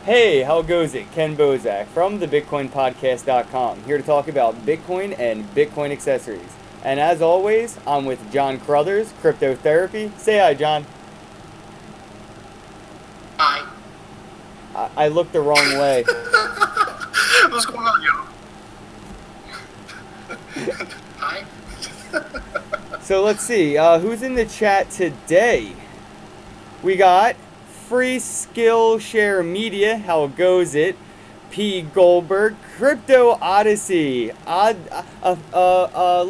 Hey, how goes it? Ken Bozak from the BitcoinPodcast.com, here to talk about Bitcoin and Bitcoin accessories. And as always, I'm with John Crothers, Crypto Therapy. Say hi, John. Hi. I looked the wrong way. What's going on, yo? Hi. So let's see, who's in the chat today? We got Free Skillshare Media, how goes it? P. Goldberg, CryptoOdyssey.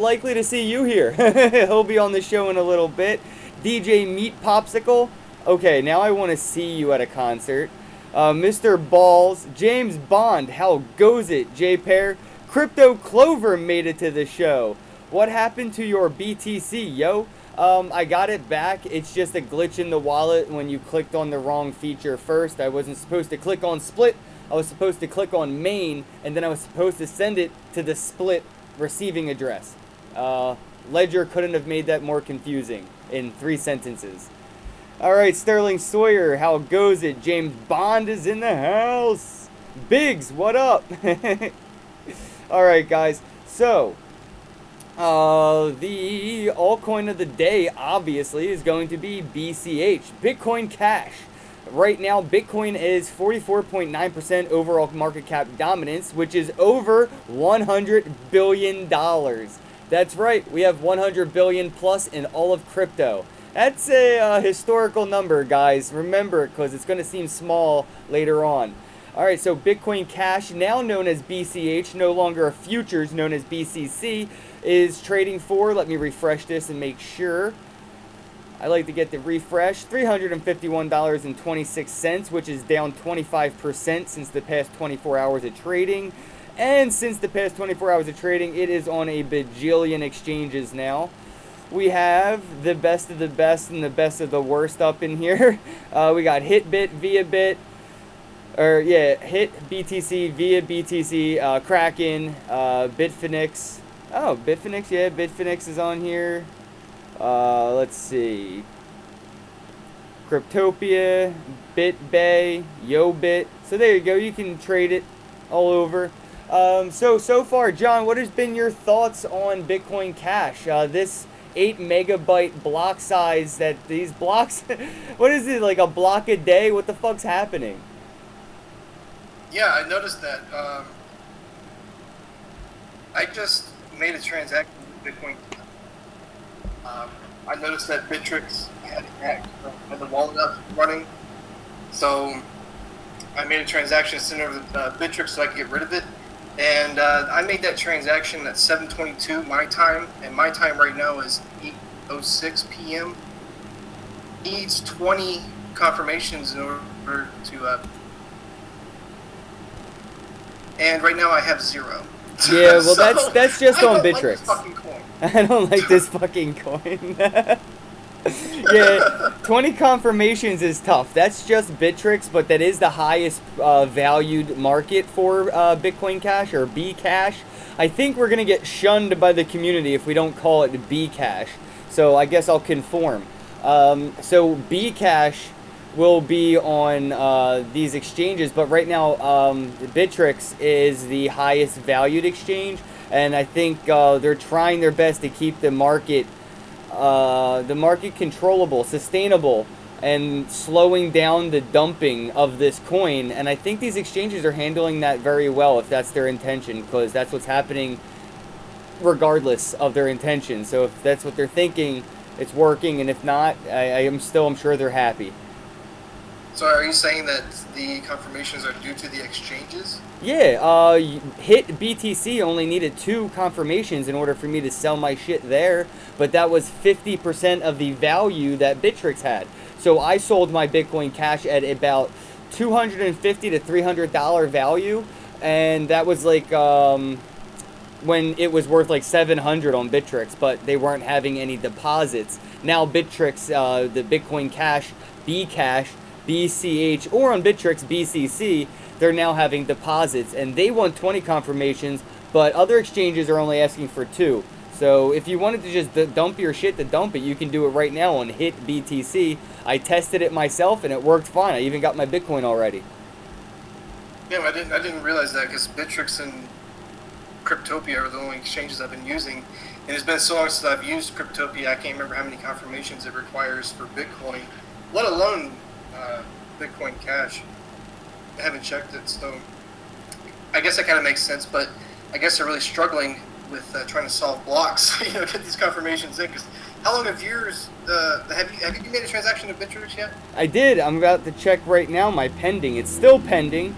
Likely to see you here. He'll be on the show in a little bit. DJ Meat Popsicle. Okay, now I want to see you at a concert. Mr. Balls, James Bond, how goes it? J. Pear, Crypto Clover made it to the show. What happened to your BTC, yo? I got it back. It's just a glitch in the wallet when you clicked on the wrong feature first. I wasn't supposed to click on split. I was supposed to click on main, and then I was supposed to send it to the split receiving address. Ledger couldn't have made that more confusing in 3 sentences. All right, Sterling Sawyer, how goes it? James Bond is in the house. Biggs, what up? All right, guys. So, the altcoin of the day, obviously, is going to be BCH, Bitcoin Cash. Right now, Bitcoin is 44.9% overall market cap dominance, which is over $100 billion. That's right, we have 100 billion plus in all of crypto. That's a historical number, guys. Remember it, because it's going to seem small later on. All right, so Bitcoin Cash, now known as BCH, no longer a futures known as BCC, is trading for, let me refresh this and make sure. I like to get the refresh, $351.26, which is down 25% since the past 24 hours of trading. And since the past 24 hours of trading, it is on a bajillion exchanges now. We have the best of the best and the best of the worst up in here. We got HitBit, ViaBit, Hit BTC, Via BTC, Kraken, Bitfinex. Oh, Bitfinex, yeah, Bitfinex is on here. Let's see. Cryptopia, BitBay, YoBit. So there you go. You can trade it all over. So far, John, what has been your thoughts on Bitcoin Cash? This 8 megabyte block size that these blocks, what is it, like a block a day? What the fuck's happening? Yeah, I noticed that. I just made a transaction with Bitcoin. I noticed that Bittrex had the wallet up running. So I made a transaction to send over to Bittrex so I could get rid of it. And I made that transaction at 7:22 my time, and my time right now is 8:06 p.m. Needs 20 confirmations in order to. And right now I have 0. Yeah, well, that's just on Bittrex. I don't like this fucking coin. I don't like this fucking coin. Yeah, 20 confirmations is tough. That's just Bittrex, but that is the highest valued market for Bitcoin Cash, or Bcash. I think we're going to get shunned by the community if we don't call it Bcash. So I guess I'll conform. So Bcash will be on these exchanges, but right now Bittrex is the highest valued exchange, and I think they're trying their best to keep the market controllable, sustainable, and slowing down the dumping of this coin. And I think these exchanges are handling that very well, if that's their intention, because that's what's happening regardless of their intention. So if that's what they're thinking, it's working, and if not, I'm sure they're happy. So are you saying that the confirmations are due to the exchanges? Yeah, Hit BTC only needed 2 confirmations in order for me to sell my shit there, but that was 50% of the value that Bittrex had. So I sold my Bitcoin Cash at about $250 to $300 value, and that was like when it was worth like $700 on Bittrex, but they weren't having any deposits. Now Bittrex, the Bitcoin Cash, Bcash, BCH, or on Bittrex, BCC, they're now having deposits, and they want 20 confirmations, but other exchanges are only asking for 2. So if you wanted to just dump your shit to dump it, you can do it right now on Hit BTC. I tested it myself, and it worked fine. I even got my Bitcoin already. Yeah, I didn't realize that because Bittrex and Cryptopia are the only exchanges I've been using, and it's been so long since I've used Cryptopia. I can't remember how many confirmations it requires for Bitcoin, let alone Bitcoin Cash. I haven't checked it, so I guess that kind of makes sense. But I guess they're really struggling with trying to solve blocks, get these confirmations in. Because how long have yours? Have you made a transaction to Bittrex yet? I did. I'm about to check right now my pending. It's still pending.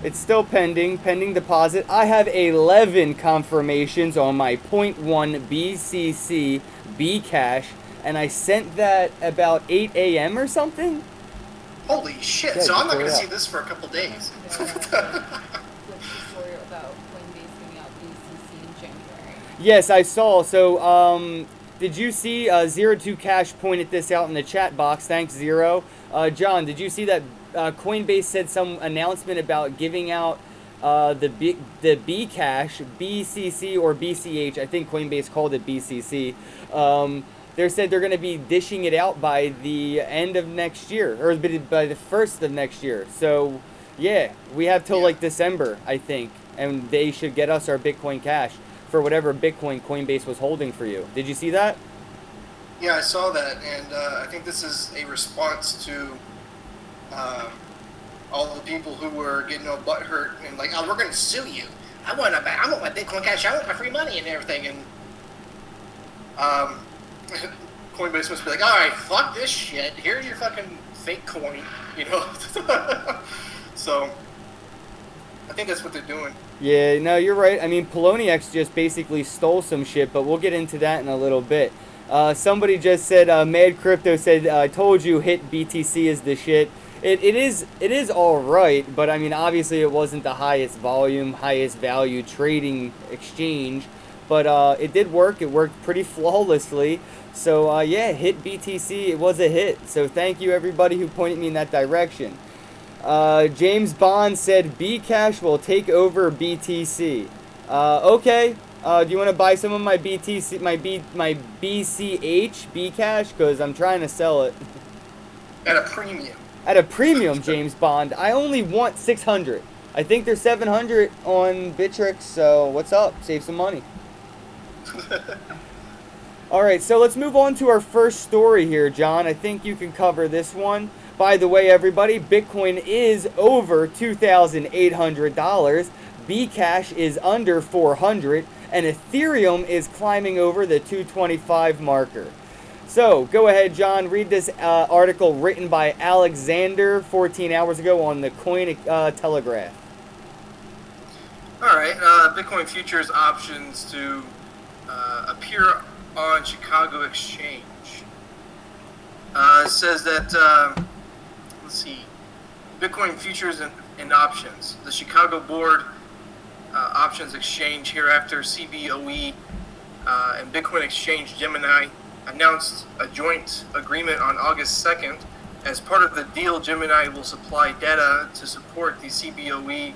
It's still pending deposit. I have 11 confirmations on my 0.1 BCC Bcash, and I sent that about 8 a.m. or something. Holy shit! Yeah, so I'm not before going to that. see this for a couple days. With the story about Coinbase giving out BCC in January. Yes, I saw. So, did you see Zero2 Cash pointed this out in the chat box? Thanks, Zero. John, did you see that Coinbase said some announcement about giving out the Bcash, BCC or BCH? I think Coinbase called it BCC. They said they're going to be dishing it out by the end of next year, or by the first of next year. So, yeah, we have till like December, I think, and they should get us our Bitcoin Cash for whatever Bitcoin Coinbase was holding for you. Did you see that? Yeah, I saw that, and I think this is a response to all the people who were getting all butthurt and like, oh, we're going to sue you. I want my Bitcoin Cash. I want my free money and everything. And Coinbase must be like, all right, fuck this shit. Here's your fucking fake coin, So I think that's what they're doing. Yeah, no, you're right. I mean, Poloniex just basically stole some shit, but we'll get into that in a little bit. Somebody just said, Mad Crypto said, I told you HIT BTC is the shit. It is all right, but I mean, obviously it wasn't the highest volume, highest value trading exchange, but it did work. It worked pretty flawlessly. So yeah, HIT BTC, it was a hit. So thank you everybody who pointed me in that direction. James Bond said Bcash will take over BTC. Okay. Do you want to buy some of my BTC, my BCH Bcash? Because I'm trying to sell it. At a premium. At a premium, James Bond. I only want 600. I think they're 700 on Bittrex, so what's up? Save some money. Alright, so let's move on to our first story here, John. I think you can cover this one. By the way, everybody, Bitcoin is over $2,800. Bcash is under 400, and Ethereum is climbing over the 225 marker. So, go ahead, John. Read this article written by Alexander 14 hours ago on the Coin Telegraph. All right. Bitcoin futures options to appear on Chicago Exchange. It says that, let's see, Bitcoin futures and options. The Chicago Board Options Exchange, hereafter CBOE, and Bitcoin Exchange Gemini announced a joint agreement on August 2nd. As part of the deal, Gemini will supply data to support the CBOE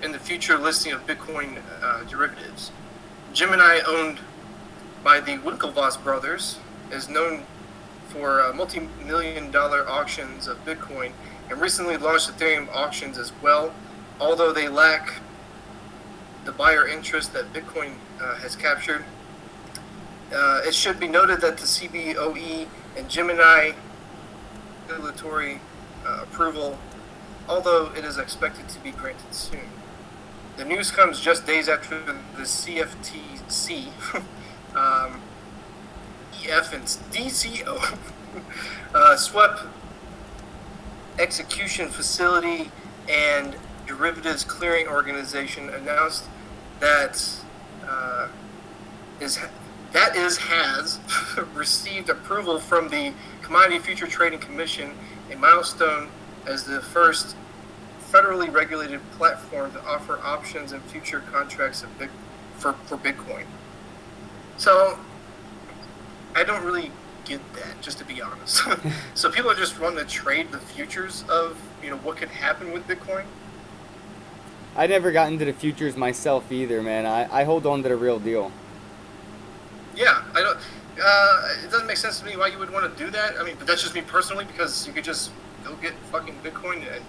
in the future listing of Bitcoin derivatives. Gemini, owned by the Winklevoss brothers, is known for multi-million-dollar auctions of Bitcoin and recently launched Ethereum auctions as well, although they lack the buyer interest that Bitcoin has captured. It should be noted that the CBOE and Gemini regulatory approval, although it is expected to be granted soon. The news comes just days after the CFTC, EF and DCO, swept execution facility and derivatives clearing organization announced that has received approval from the Commodity Future Trading Commission, a milestone as the first federally regulated platform to offer options and future contracts for Bitcoin. So I don't really get that, just to be honest. So people just run to trade the futures of what could happen with Bitcoin. I never got into the futures myself either, man. I hold on to the real deal. Yeah, I don't. It doesn't make sense to me why you would want to do that. I mean, but that's just me personally, because you could just go get fucking Bitcoin and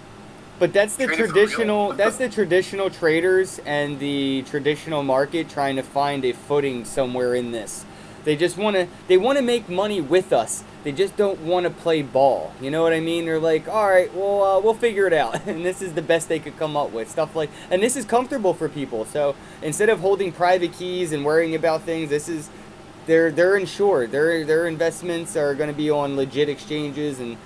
But that's the Trading for real. traditional that's the traditional traders and the traditional market trying to find a footing somewhere in this. They want to make money with us. They just don't want to play ball. You know what I mean? They're like, all right, well, we'll figure it out. And this is the best they could come up with. Stuff like, and this is comfortable for people. So instead of holding private keys and worrying about things, they're insured. Their investments are going to be on legit exchanges, and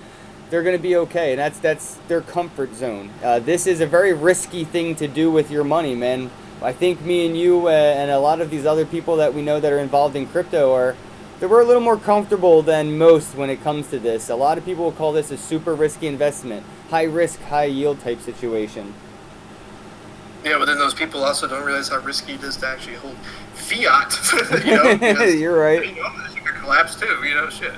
they're going to be okay, and that's their comfort zone. This is a very risky thing to do with your money, man. I think me and you and a lot of these other people that we know that are involved in crypto we're a little more comfortable than most when it comes to this. A lot of people will call this a super risky investment, high risk, high yield type situation. Yeah, but then those people also don't realize how risky it is to actually hold fiat. You know, because, You're right. You know, it could collapse too. You know, shit.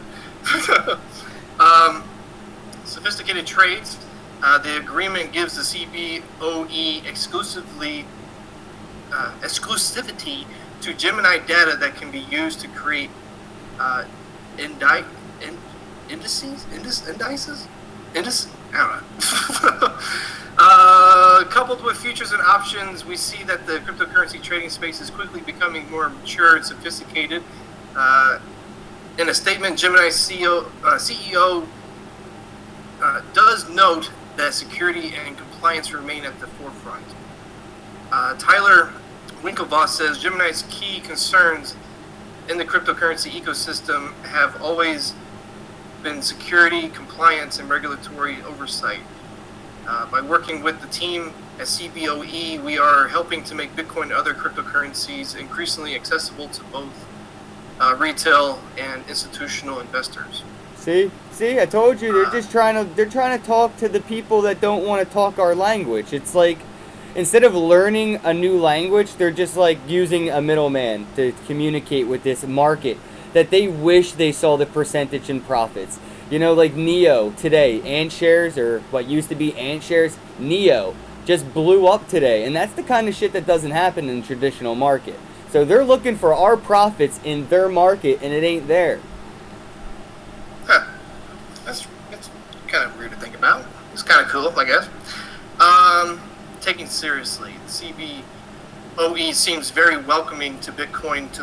Sophisticated trades. The agreement gives the CBOE exclusivity to Gemini data that can be used to create indices. I don't know. Coupled with futures and options, we see that the cryptocurrency trading space is quickly becoming more mature and sophisticated. In a statement, Gemini CEO does note that security and compliance remain at the forefront. Tyler Winklevoss says Gemini's key concerns in the cryptocurrency ecosystem have always been security, compliance, and regulatory oversight. By working with the team at CBOE, we are helping to make Bitcoin and other cryptocurrencies increasingly accessible to both retail and institutional investors. See, I told you they're trying to talk to the people that don't want to talk our language. It's like instead of learning a new language, they're just like using a middleman to communicate with this market that they wish they saw the percentage in profits. You know, like Neo today, Ant shares, or what used to be Ant shares, Neo just blew up today, and that's the kind of shit that doesn't happen in the traditional market. So they're looking for our profits in their market, and it ain't there. Huh. That's kind of weird to think about. It's kind of cool, I guess. Taken seriously, CBOE seems very welcoming to Bitcoin to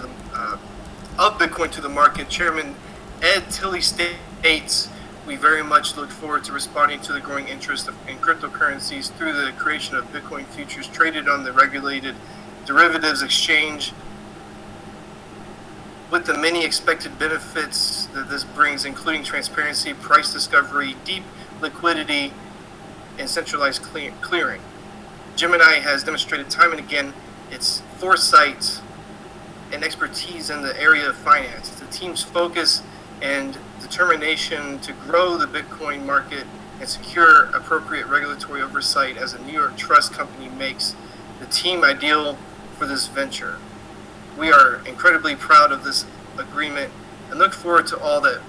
the market. Chairman Ed Tilly states, "We very much look forward to responding to the growing interest in cryptocurrencies through the creation of Bitcoin futures traded on the regulated derivatives exchange. With the many expected benefits that this brings, including transparency, price discovery, deep liquidity, and centralized clearing. Gemini has demonstrated time and again its foresight and expertise in the area of finance. The team's focus and determination to grow the Bitcoin market and secure appropriate regulatory oversight as a New York trust company makes the team ideal for this venture. We are incredibly proud of this agreement and look forward to all that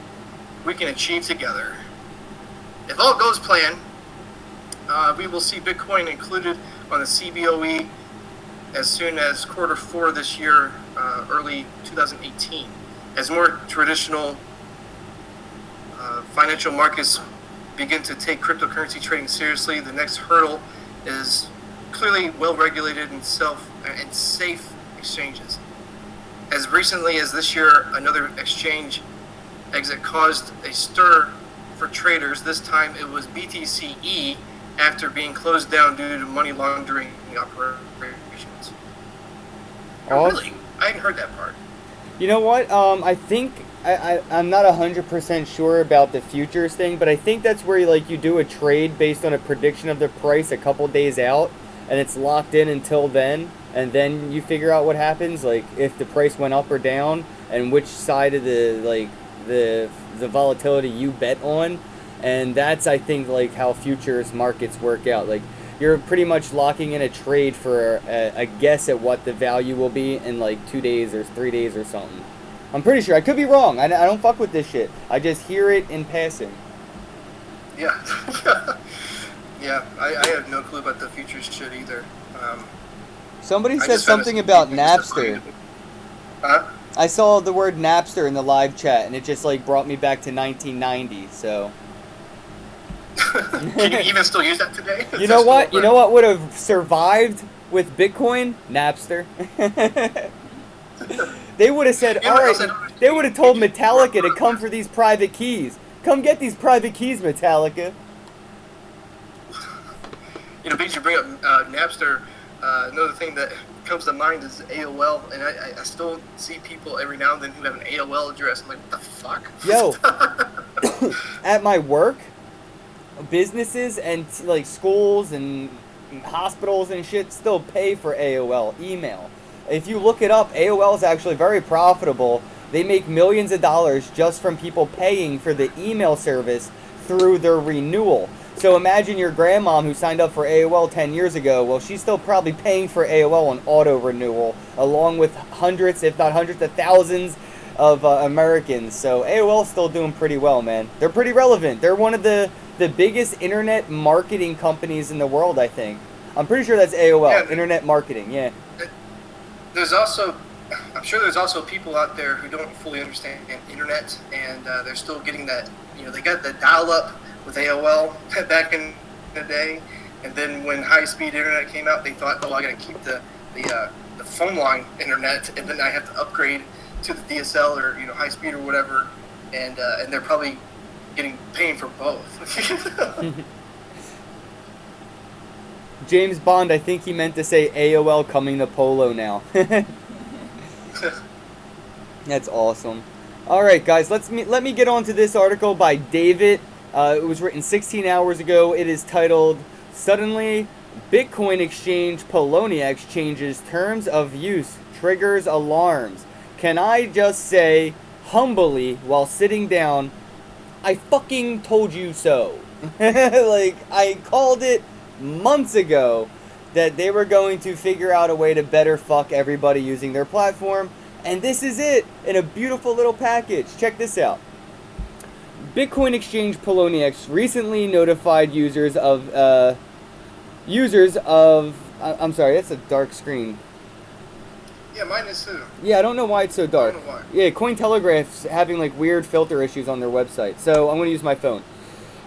we can achieve together. If all goes planned, we will see Bitcoin included on the CBOE as soon as Q4 this year, early 2018. As more traditional financial markets begin to take cryptocurrency trading seriously, the next hurdle is clearly well-regulated and safe exchanges. As recently as this year, another exchange exit caused a stir for traders. This time it was BTCE after being closed down due to money laundering operations. Oh, really? I hadn't heard that part. You know what? I think I'm not 100% sure about the futures thing, but I think that's where you do a trade based on a prediction of the price a couple days out, and it's locked in until then, and then you figure out what happens, like if the price went up or down, and which side of the volatility you bet on, and that's I think how futures markets work out. Like you're pretty much locking in a trade for a guess at what the value will be in 2 days or 3 days or something. I'm pretty sure. I could be wrong. I don't fuck with this shit. I just hear it in passing. Yeah. Yeah, I have no clue about the futures shit either. Somebody said something about Napster. Huh? I saw the word Napster in the live chat, and it just brought me back to 1990, so... Can you even still use that today? You know what? You know what would have survived with Bitcoin? Napster. They would have said, You know all what else I right, don't understand? they would have told Metallica to come for these private keys. Come get these private keys, Metallica. You know, because you bring up Napster, another thing that comes to mind is AOL, and I still see people every now and then who have an AOL address. I'm like, what the fuck? Yo, at my work, businesses and like schools and hospitals and shit still pay for AOL email. If you look it up, AOL is actually very profitable. They make millions of dollars just from people paying for the email service through their renewal. So imagine your grandmom who signed up for AOL 10 years ago. Well, she's still probably paying for AOL on auto renewal, along with hundreds, if not hundreds of thousands of Americans. So AOL's still doing pretty well, man. They're pretty relevant. They're one of the biggest internet marketing companies in the world, I think. I'm pretty sure that's AOL, Yeah. internet marketing, yeah. There's also, I'm sure there's also people out there who don't fully understand the internet, and they're still getting that, you know, they got the dial-up with AOL back in the day, and then when high-speed internet came out, they thought, oh, I gotta keep the phone line internet, and then I have to upgrade to the DSL or, you know, high-speed or whatever, and they're probably paying for both. James Bond, I think he meant to say AOL coming to Polo now. That's awesome. All right, guys, let me get on to this article by David. It was written 16 hours ago. It is titled, Suddenly, Bitcoin Exchange Poloniex Changes Terms of Use, Triggers Alarms. Can I just say, humbly, while sitting down, I fucking told you so. Like, I called it months ago that they were going to figure out a way to better fuck everybody using their platform, and this is it in a beautiful little package. Check this out. Bitcoin exchange Poloniex recently notified users of I'm sorry, that's a dark screen. Yeah, mine is too. Yeah, I don't know why it's so dark. I don't know why. Yeah, Cointelegraph's having like weird filter issues on their website, so I'm going to use my phone.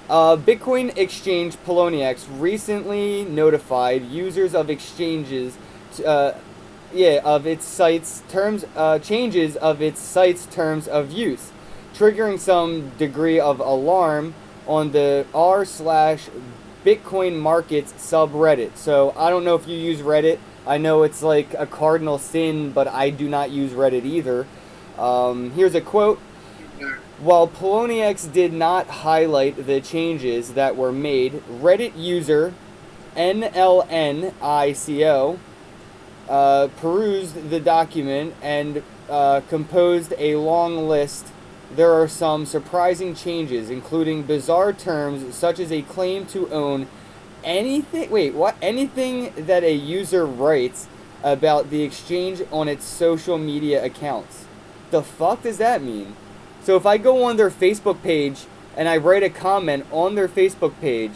Bitcoin exchange Poloniex recently notified users of exchanges, of its site's terms, changes of its site's terms of use, triggering some degree of alarm on the r/Bitcoin markets subreddit. So I don't know if you use Reddit. I know it's like a cardinal sin, but I do not use Reddit either. Here's a quote. While Poloniex did not highlight the changes that were made, Reddit user NLNICO perused the document and composed a long list. There are some surprising changes, including bizarre terms such as a claim to own anything that a user writes about the exchange on its social media accounts. The fuck does that mean? So if I go on their Facebook page and I write a comment on their Facebook page,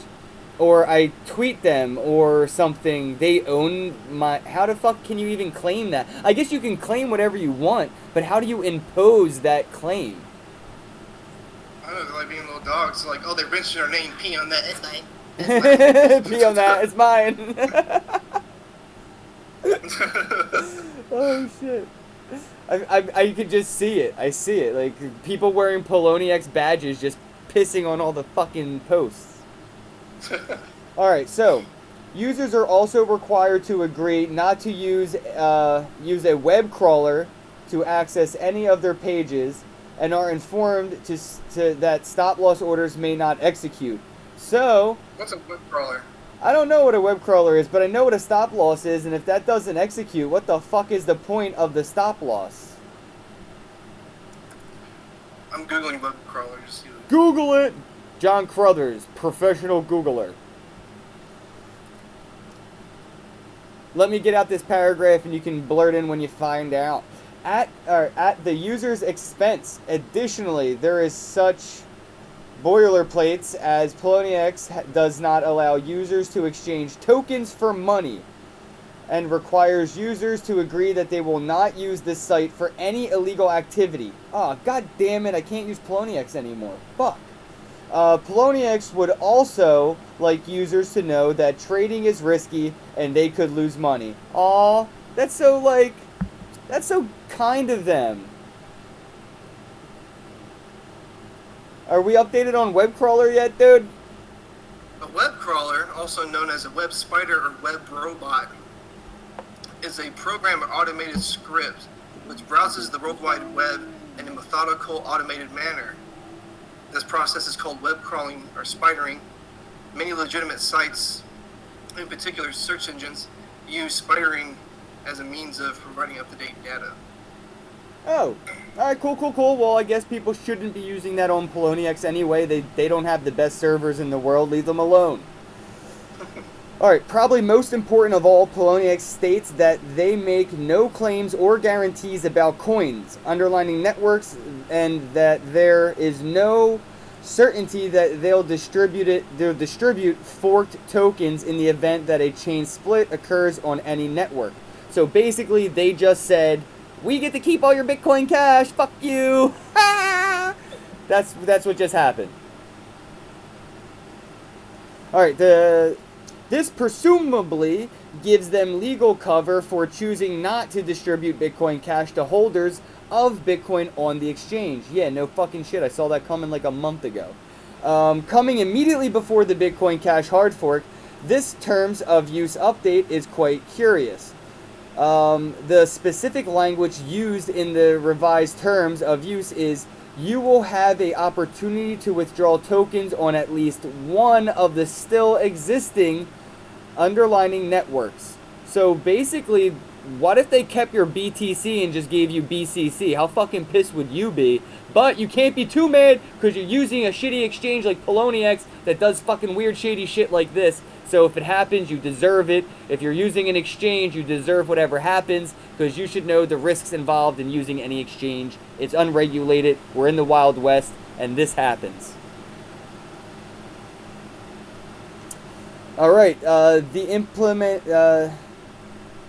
or I tweet them or something, they own my... How the fuck can you even claim that? I guess you can claim whatever you want, but how do you impose that claim? I don't know, they're like being little dogs. So like, oh, they mentioned our name, pee on that, it's mine. Pee on that, it's mine. Oh shit. I could just see it. I see it. Like, people wearing Poloniex badges just pissing on all the fucking posts. Alright, so, users are also required to agree not to use a web crawler to access any of their pages, and are informed that stop-loss orders may not execute. So... What's a web crawler? I don't know what a web crawler is, but I know what a stop loss is, and if that doesn't execute, what the fuck is the point of the stop loss? I'm Googling web crawlers. Google it! John Crothers, professional Googler. Let me get out this paragraph and you can blurt in when you find out. At the user's expense, additionally, there is such boilerplates as Poloniex does not allow users to exchange tokens for money and requires users to agree that they will not use this site for any illegal activity. Oh, god damn it, I can't use Poloniex anymore. Fuck. Poloniex would also like users to know that trading is risky and they could lose money. Aw, that's so kind of them. Are we updated on web crawler yet, dude? A web crawler, also known as a web spider or web robot, is a program or automated script which browses the World Wide Web in a methodical, automated manner. This process is called web crawling or spidering. Many legitimate sites, in particular search engines, use spidering as a means of providing up-to-date data. Oh, alright, cool. Well, I guess people shouldn't be using that on Poloniex anyway. They don't have the best servers in the world. Leave them alone. Alright, probably most important of all, Poloniex states that they make no claims or guarantees about coins, underlining networks, and that there is no certainty that they'll distribute forked tokens in the event that a chain split occurs on any network. So basically, they just said, we get to keep all your Bitcoin Cash, fuck you! That's what just happened. Alright, this presumably gives them legal cover for choosing not to distribute Bitcoin Cash to holders of Bitcoin on the exchange. Yeah, no fucking shit. I saw that coming like a month ago. Coming immediately before the Bitcoin Cash hard fork, this terms of use update is quite curious. The specific language used in the revised terms of use is, you will have a opportunity to withdraw tokens on at least one of the still existing underlining networks. So basically, what if they kept your BTC and just gave you BCC? How fucking pissed would you be? But you can't be too mad because you're using a shitty exchange like Poloniex that does fucking weird shady shit like this. So if it happens, you deserve it. If you're using an exchange, you deserve whatever happens, because you should know the risks involved in using any exchange. It's unregulated. We're in the Wild West, and this happens. All right. The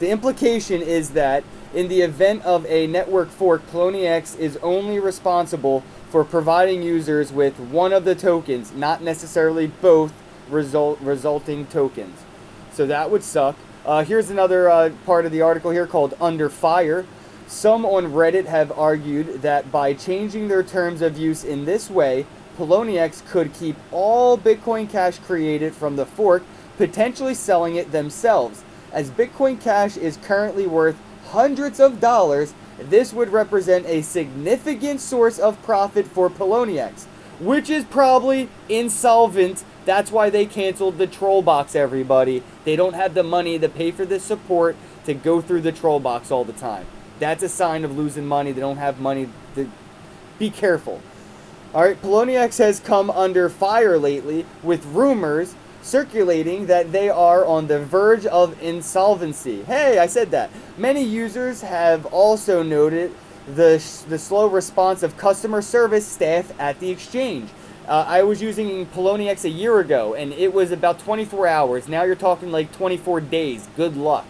implication is that in the event of a network fork, Poloniex is only responsible for providing users with one of the tokens, not necessarily both resulting tokens. So that would suck. Here's another part of the article here called Under Fire. Some on Reddit have argued that by changing their terms of use in this way, Poloniex could keep all Bitcoin Cash created from the fork, potentially selling it themselves. As Bitcoin Cash is currently worth hundreds of dollars, this would represent a significant source of profit for Poloniex, which is probably insolvent. That's why they canceled the troll box, everybody. They don't have the money to pay for this support to go through the troll box all the time. That's a sign of losing money. They don't have money. Be careful. Alright, Poloniex has come under fire lately with rumors circulating that they are on the verge of insolvency. Hey, I said that. Many users have also noted the slow response of customer service staff at the exchange. I was using Poloniex a year ago, and it was about 24 hours. Now you're talking like 24 days. Good luck.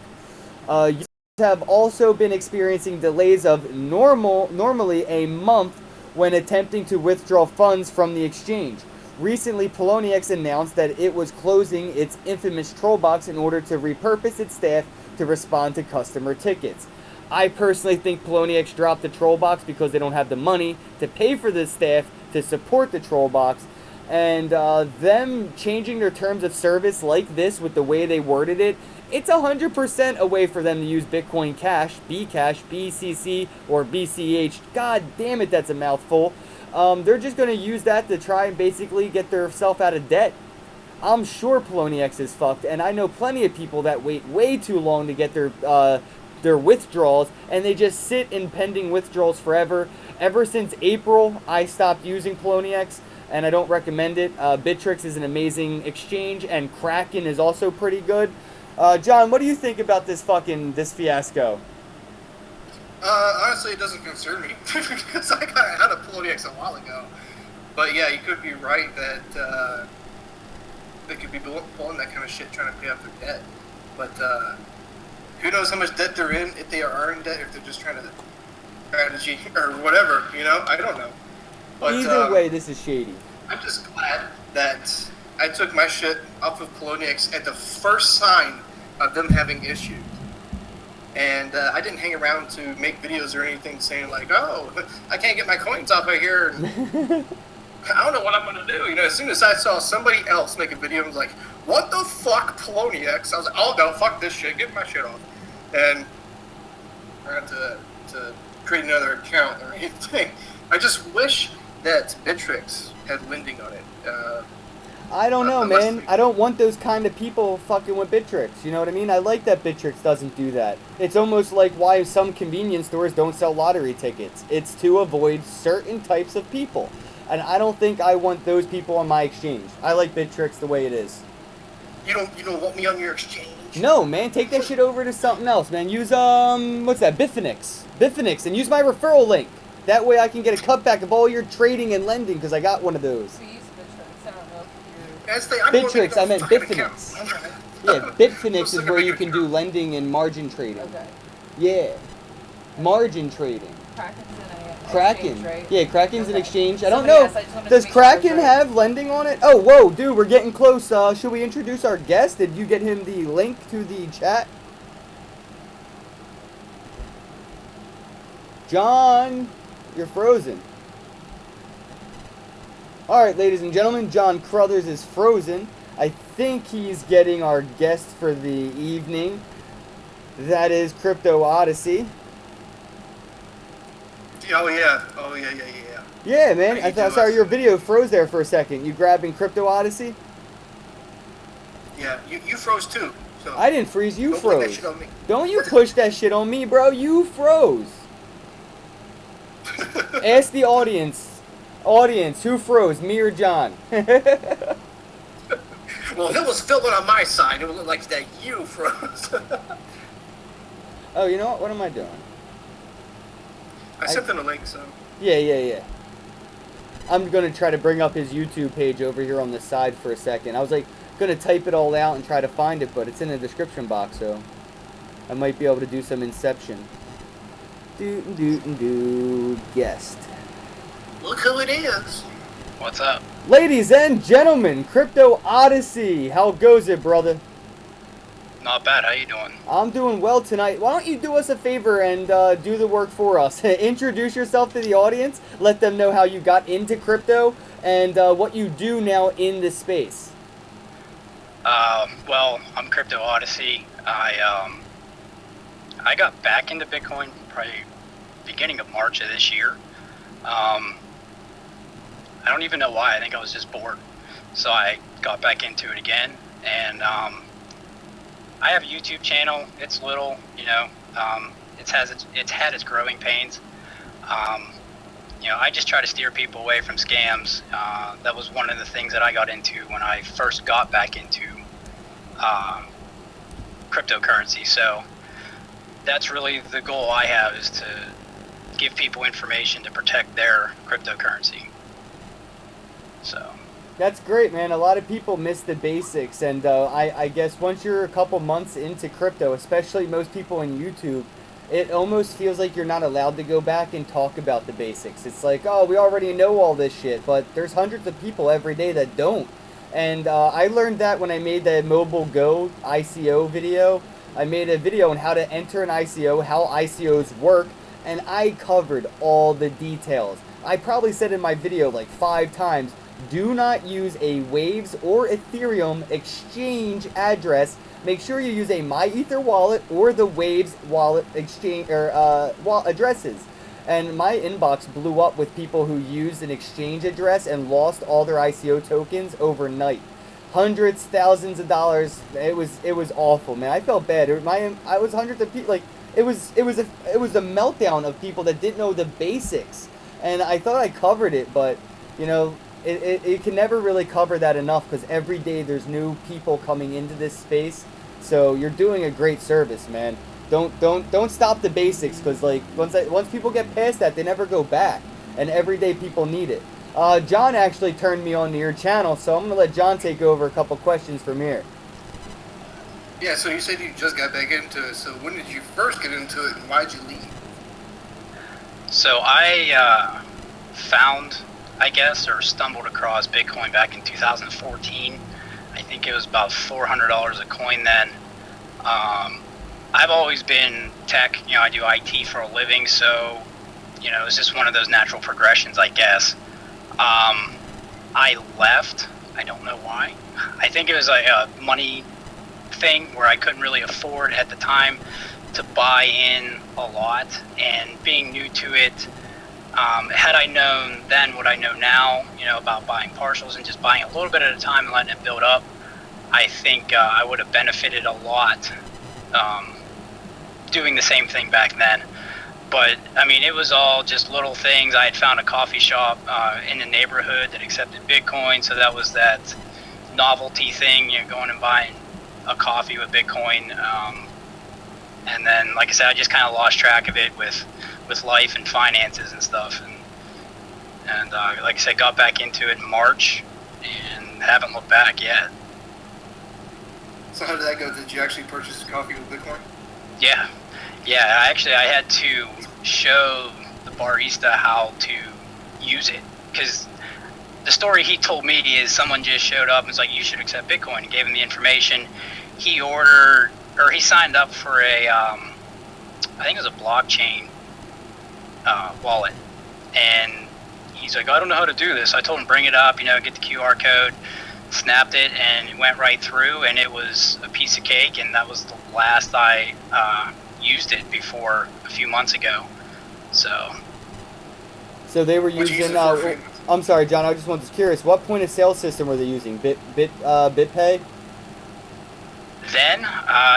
Users have also been experiencing delays of normally a month when attempting to withdraw funds from the exchange. Recently, Poloniex announced that it was closing its infamous troll box in order to repurpose its staff to respond to customer tickets. I personally think Poloniex dropped the troll box because they don't have the money to pay for the staff to support the troll box, and them changing their terms of service like this with the way they worded it, it's 100% a way for them to use Bitcoin Cash, Bcash, BCC, or BCH. God damn it, that's a mouthful. They're just going to use that to try and basically get themselves out of debt. I'm sure Poloniex is fucked, and I know plenty of people that wait way too long to get their withdrawals, and they just sit in pending withdrawals forever. Ever since April, I stopped using Poloniex, and I don't recommend it. Bittrex is an amazing exchange, and Kraken is also pretty good. John, what do you think about this fiasco? Honestly, it doesn't concern me because I got out of Poloniex a while ago. But yeah, you could be right that they could be pulling that kind of shit trying to pay off their debt. But who knows how much debt they're in, if they are in debt, if they're just trying to strategy or whatever, you know? I don't know. But either way, this is shady. I'm just glad that I took my shit off of Poloniex at the first sign of them having issues. And I didn't hang around to make videos or anything saying like, oh, I can't get my coins off of here. And I don't know what I'm going to do. You know, as soon as I saw somebody else make a video, I was like, what the fuck, Poloniex? I was like, oh, no, fuck this shit. Get my shit off. And I had to create another account or anything. I just wish that Bittrex had lending on it. I don't know, man. I don't want those kind of people fucking with Bittrex. You know what I mean? I like that Bittrex doesn't do that. It's almost like why some convenience stores don't sell lottery tickets. It's to avoid certain types of people. And I don't think I want those people on my exchange. I like Bittrex the way it is. You don't want me on your exchange? No, man. Take that shit over to something else, man. Use, what's that? Bifinix, and use my referral link. That way I can get a cutback of all your trading and lending, because I got one of those. We use Bittrex. I don't know if Bittrex, I meant Bifinix. Yeah, Bitfinex is where you can do do. lending and margin trading. Okay. Yeah. Margin trading. Kraken's in a Kraken. exchange, right? Yeah, Kraken's an Okay. exchange. I don't Somebody know. asked, I just wanted to Does make sure I was Kraken right. have lending on it? Oh, whoa, dude, we're getting close. Should we introduce our guest? Did you get him the link to the chat? John, you're frozen. Alright, ladies and gentlemen, John Crothers is frozen. I think he's getting our guest for the evening. That is CryptoOdyssey. Oh yeah. Yeah, man. How you I thought, doing? sorry, your video froze there for a second. You grabbing CryptoOdyssey? Yeah, you froze too. So I didn't freeze, you don't put that froze. shit on me. Don't you push that shit on me, bro. You froze. Ask the audience. Audience, who froze, me or John? Well, if it was filming on my side, it would look like that you froze. Oh, you know what? What am I doing? I sent them a link, so. Yeah. I'm going to try to bring up his YouTube page over here on the side for a second. I was like going to type it all out and try to find it, but it's in the description box, so I might be able to do some inception. Guest. Look who it is. What's up? Ladies and gentlemen, CryptoOdyssey. How goes it, brother? Not bad. How you doing? I'm doing well tonight. Why don't you do us a favor and do the work for us? Introduce yourself to the audience. Let them know how you got into crypto and what you do now in this space. Well, I'm CryptoOdyssey. I got back into Bitcoin probably beginning of March of this year. I don't even know why. I think I was just bored. So I got back into it again. And I have a YouTube channel. It's little, you know. It's had its growing pains. You know, I just try to steer people away from scams. That was one of the things that I got into when I first got back into cryptocurrency. So that's really the goal I have, is to give people information to protect their cryptocurrency. So That's great, man. A lot of people miss the basics, and I guess once you're a couple months into crypto, especially most people in YouTube, it almost feels like you're not allowed to go back and talk about the basics. It's like, oh, we already know all this shit, but there's hundreds of people every day that don't. And I learned that when I made the Mobile Go ICO video. I made a video on how to enter an ICO, how ICOs work, and I covered all the details. I probably said in my video like 5 times, do not use a Waves or Ethereum exchange address. Make sure you use a MyEther wallet or the Waves wallet exchange or addresses. And my inbox blew up with people who used an exchange address and lost all their ICO tokens overnight. Hundreds, thousands of dollars. It was awful, man. I felt bad. I was hundreds of people. Like it was a meltdown of people that didn't know the basics. And I thought I covered it, but you know, it can never really cover that enough, because every day there's new people coming into this space. So you're doing a great service, man. Don't stop the basics, because like once people get past that, they never go back. And every day people need it. John actually turned me on to your channel, so I'm gonna let John take over a couple questions from here. Yeah, so you said you just got back into it. So when did you first get into it, and why'd you leave? I found I guess, or stumbled across Bitcoin back in 2014. I think it was about $400 a coin then. I've always been tech, I do IT for a living, so, it's just one of those natural progressions, I guess. I left. I don't know why. I think it was a money thing where I couldn't really afford at the time to buy in a lot, and being new to it, had I known then what I know now, about buying partials and just buying a little bit at a time and letting it build up, I think I would have benefited a lot doing the same thing back then. But, it was all just little things. I had found a coffee shop in the neighborhood that accepted Bitcoin, so that was that novelty thing, going and buying a coffee with Bitcoin. And then, like I said, I just kind of lost track of it with life and finances and stuff. And like I said, got back into it in March and haven't looked back yet. So how did that go? Did you actually purchase coffee with Bitcoin? Yeah. I had to show the barista how to use it, because the story he told me is someone just showed up and was like, you should accept Bitcoin, and gave him the information. He signed up for I think it was a blockchain wallet, and he's like, I don't know how to do this. I told him, bring it up, get the QR code, snapped it, and it went right through, and it was a piece of cake. And that was the last I used it before a few months ago. So they were What'd you use using. it for? I'm sorry, John. I just was curious. What point of sale system were they using? BitPay? Then,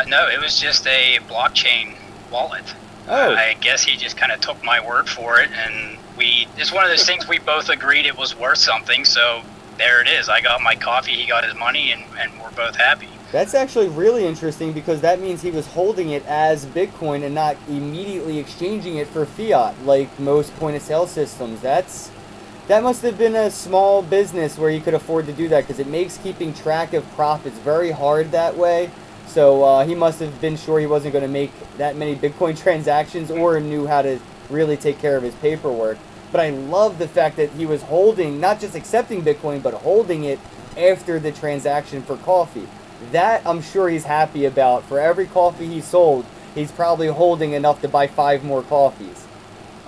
no, it was just a blockchain wallet. Oh. I guess he just kind of took my word for it, and it's one of those things we both agreed it was worth something, so there it is. I got my coffee, he got his money, and we're both happy. That's actually really interesting, because that means he was holding it as Bitcoin and not immediately exchanging it for fiat like most point of sale systems. That must have been a small business where he could afford to do that, because it makes keeping track of profits very hard that way. So he must have been sure he wasn't going to make that many Bitcoin transactions, or knew how to really take care of his paperwork. But I love the fact that he was holding, not just accepting Bitcoin, but holding it after the transaction for coffee. That I'm sure he's happy about. For every coffee he sold, he's probably holding enough to buy 5 more coffees.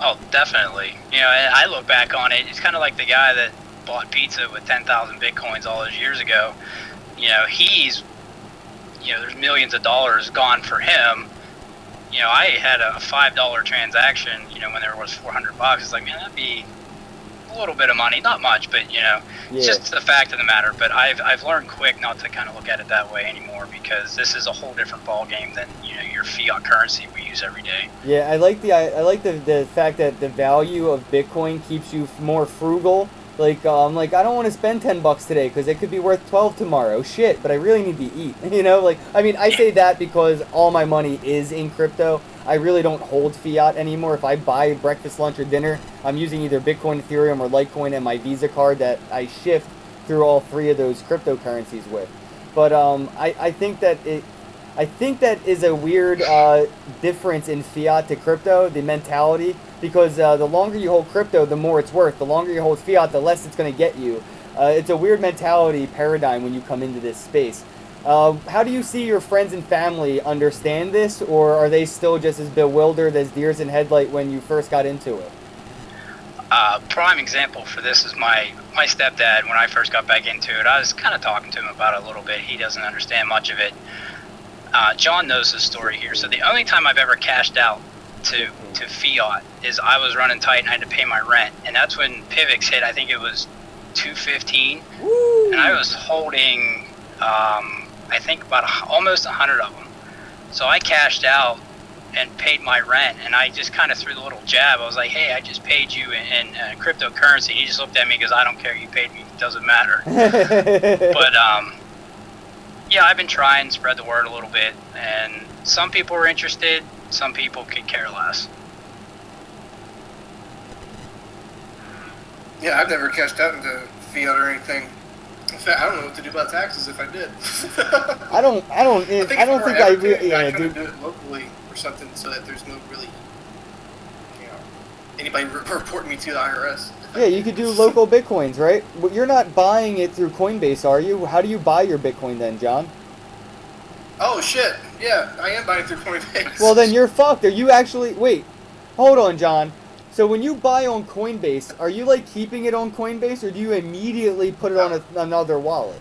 Oh, definitely. And I look back on it, it's kind of like the guy that bought pizza with 10,000 Bitcoins all those years ago. He's, there's millions of dollars gone for him. I had a $5 transaction, when there was $400. It's like, man, that'd be a little bit of money, not much, but it's just the fact of the matter. But I've learned quick not to kind of look at it that way anymore, because this is a whole different ball game than your fiat currency we use every day. Yeah, I like the fact that the value of Bitcoin keeps you more frugal. I'm like, I don't want to spend $10 today because it could be worth 12 tomorrow. Shit, but I really need to eat. I say that because all my money is in crypto. I really don't hold fiat anymore. If I buy breakfast, lunch, or dinner, I'm using either Bitcoin, Ethereum, or Litecoin and my Visa card that I shift through all 3 of those cryptocurrencies with. But I think that is a weird difference in fiat to crypto, the mentality, because the longer you hold crypto, the more it's worth. The longer you hold fiat, the less it's going to get you. It's a weird mentality paradigm when you come into this space. How do you see your friends and family understand this, or are they still just as bewildered as deers in headlight when you first got into it? Prime example for this is my stepdad. When I first got back into it, I was kind of talking to him about it a little bit. He doesn't understand much of it. John knows the story here. So the only time I've ever cashed out to fiat is I was running tight and I had to pay my rent, and that's when Pivx hit. I think it was 215, and I was holding I think about almost 100 of them. So I cashed out and paid my rent, and I just kind of threw the little jab. I was like, hey, I just paid you in cryptocurrency. He just looked at me and goes, I don't care, you paid me, it doesn't matter. But yeah, I've been trying to spread the word a little bit, and some people are interested, some people could care less. Yeah, I've never cashed out into fiat or anything. In fact, I don't know what to do about taxes if I did. I don't think I really. Yeah, try to do it locally or something so that there's no really, anybody reporting me to the IRS. Yeah, you could do local Bitcoins, right? But you're not buying it through Coinbase, are you? How do you buy your Bitcoin then, John? Oh shit! Yeah, I am buying through Coinbase. Well, then you're fucked. Are you actually... Wait, hold on, John. So when you buy on Coinbase, are you like keeping it on Coinbase or do you immediately put it on another wallet?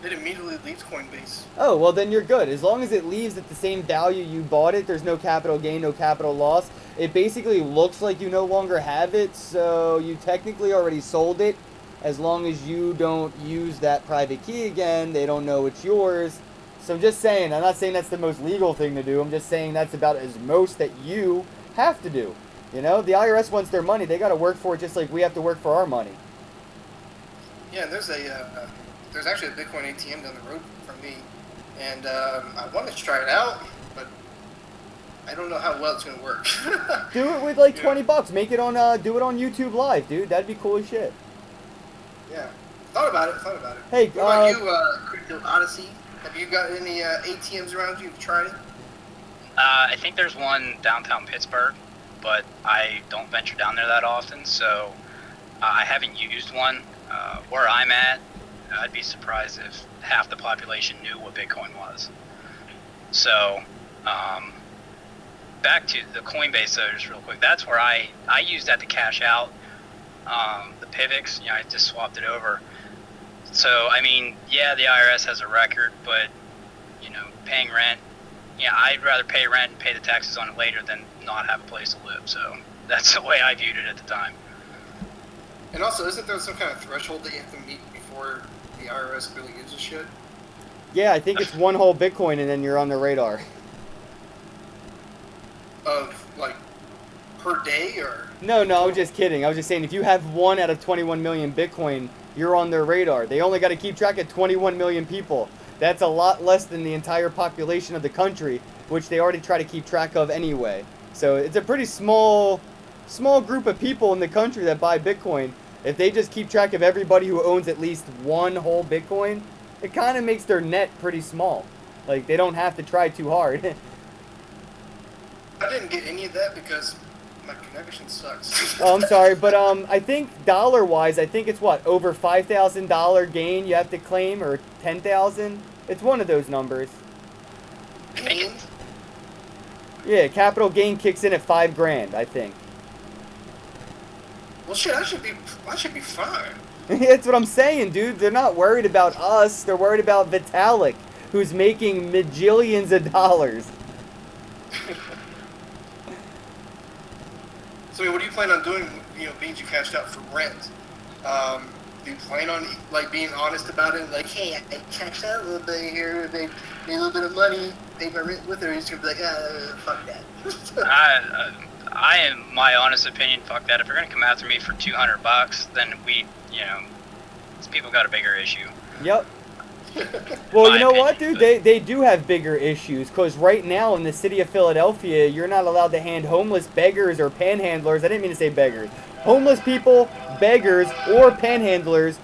It immediately leaves Coinbase. Oh, well then you're good. As long as it leaves at the same value you bought it, there's no capital gain, no capital loss. It basically looks like you no longer have it, so you technically already sold it. As long as you don't use that private key again, they don't know it's yours. So I'm just saying, I'm not saying that's the most legal thing to do. I'm just saying that's about as most that you have to do. You know, the IRS wants their money. They got to work for it just like we have to work for our money. Yeah, there's actually a Bitcoin ATM down the road from me, and I wanted to try it out, but I don't know how well it's gonna work. Do it with like Yeah. 20 bucks. Make it on do it on YouTube Live, dude. That'd be cool as shit. Yeah, thought about it. Hey, what about you, CryptoOdyssey? Have you got any ATMs around you? Have you tried it? I think there's one downtown Pittsburgh, but I don't venture down there that often, so I haven't used one. Where I'm at, I'd be surprised if half the population knew what Bitcoin was. So, back to the Coinbase though, just real quick. That's where I used that to cash out the Pivx. You know, I just swapped it over. So, I mean, yeah, the IRS has a record, but, you know, paying rent, yeah, I'd rather pay rent and pay the taxes on it later than not have a place to live. So, that's the way I viewed it at the time. And also, isn't there some kind of threshold that you have to meet before the IRS really gives a shit? Yeah, I think it's one whole Bitcoin and then you're on the radar. Of, like, per day, or? No, I was just kidding. I was just saying if you have 1 out of 21 million Bitcoin, you're on their radar. They only got to keep track of 21 million people. That's a lot less than the entire population of the country, which they already try to keep track of anyway. So it's a pretty small group of people in the country that buy Bitcoin. If they just keep track of everybody who owns at least one whole Bitcoin, it kind of makes their net pretty small. Like, they don't have to try too hard. I didn't get any of that because my connection sucks. Oh, I'm sorry, but I think dollar-wise, I think it's what, over $5,000 gain you have to claim, or 10,000? It's one of those numbers. Gain? Yeah, capital gain kicks in at $5,000, I think. Well, shit, I should be fine. That's what I'm saying, dude. They're not worried about us. They're worried about Vitalik, who's making majillions of dollars. So, what do you plan on doing? You know, being you cashed out for rent. Do you plan on like being honest about it? Like, hey, I cashed out a little bit here, made a little bit of money, paid my rent with her. He's gonna be like, fuck that. I am my honest opinion. Fuck that. If you're gonna come after me for $200, then these people got a bigger issue. Yep. Well, you know opinion, what, dude? but- They do have bigger issues, because right now in the city of Philadelphia, you're not allowed to hand homeless beggars or panhandlers. I didn't mean to say beggars. Homeless people, beggars, or panhandlers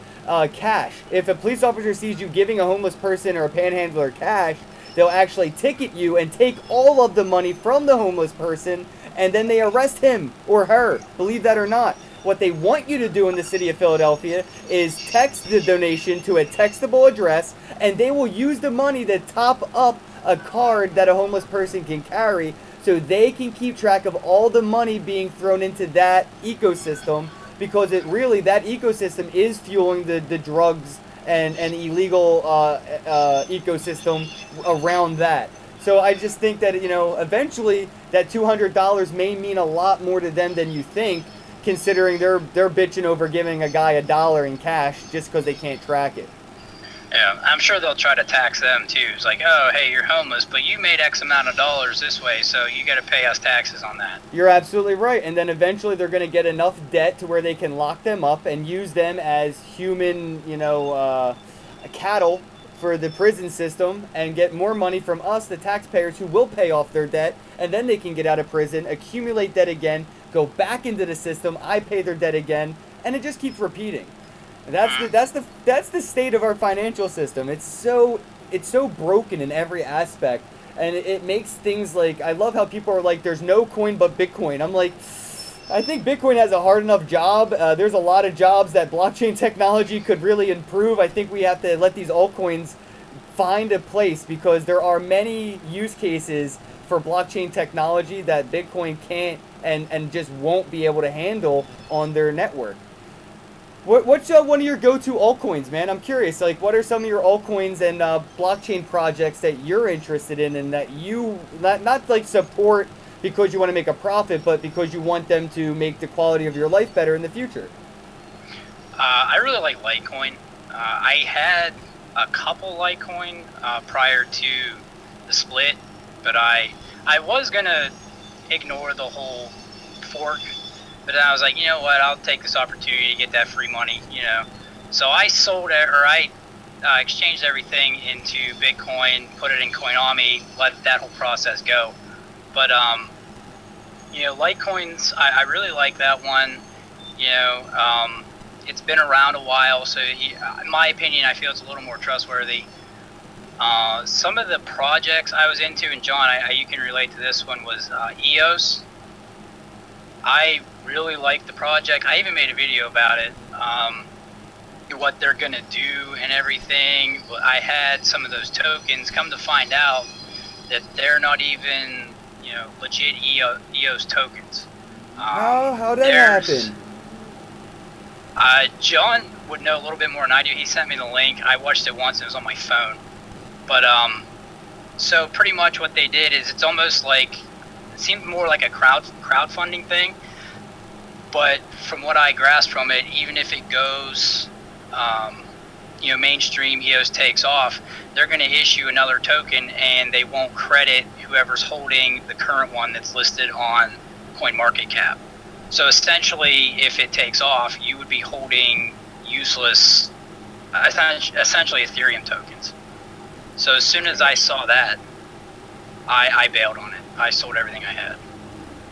cash. If a police officer sees you giving a homeless person or a panhandler cash, they'll actually ticket you and take all of the money from the homeless person, and then they arrest him or her, believe that or not. What they want you to do in the city of Philadelphia is text the donation to a textable address, and they will use the money to top up a card that a homeless person can carry, so they can keep track of all the money being thrown into that ecosystem, because that ecosystem is fueling the drugs and illegal ecosystem around that. So I just think that, you know, eventually that $200 may mean a lot more to them than you think, considering they're bitching over giving a guy $1 in cash just because they can't track it. Yeah, I'm sure they'll try to tax them too. It's like, oh, hey, you're homeless, but you made X amount of dollars this way, so you got to pay us taxes on that. You're absolutely right. And then eventually they're going to get enough debt to where they can lock them up and use them as human, you know, cattle for the prison system, and get more money from us, the taxpayers, who will pay off their debt, and then they can get out of prison, accumulate debt again, go back into the system, I pay their debt again, and it just keeps repeating. And that's the state of our financial system. It's so broken in every aspect, and it makes things like, I love how people are like, there's no coin but Bitcoin. I'm like, I think Bitcoin has a hard enough job. There's a lot of jobs that blockchain technology could really improve. I think we have to let these altcoins find a place because there are many use cases for blockchain technology that Bitcoin can't and just won't be able to handle on their network. What's one of your go-to altcoins, man? I'm curious. Like, what are some of your altcoins and blockchain projects that you're interested in and that you not like support because you want to make a profit, but because you want them to make the quality of your life better in the future? I really like Litecoin. I had a couple Litecoin prior to the split, but I was gonna ignore the whole fork. But then I was like, you know what? I'll take this opportunity to get that free money, you know. So I sold it, or I exchanged everything into Bitcoin, put it in Coinami, let that whole process go. But you know, Litecoins, I really like that one. You know, it's been around a while, so in my opinion, I feel it's a little more trustworthy. Some of the projects I was into, and John, you can relate to this one, was EOS. I really like the project. I even made a video about it, what they're going to do and everything. I had some of those tokens. Come to find out that they're not even, you know, legit EOS tokens. How'd that happen? John would know a little bit more than I do. He sent me the link. I watched it once. It was on my phone. But so pretty much what they did is it's almost like, it seemed more like a crowdfunding thing. But from what I grasped from it, even if it goes, you know, mainstream, EOS takes off, they're going to issue another token and they won't credit whoever's holding the current one that's listed on CoinMarketCap. So essentially, if it takes off, you would be holding useless, essentially Ethereum tokens. So as soon as I saw that, I bailed on it. I sold everything I had.